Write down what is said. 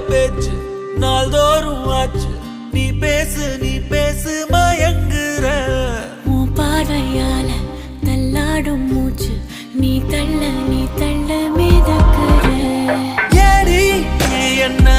பேச்சு நாள்தோறும் ஆச்சு. நீ பேசு மயங்குற. உன் பார்வையால தள்ளாடும் மூச்சு. நீ தள்ள மிதக்குற. ஏடி நீ என்ன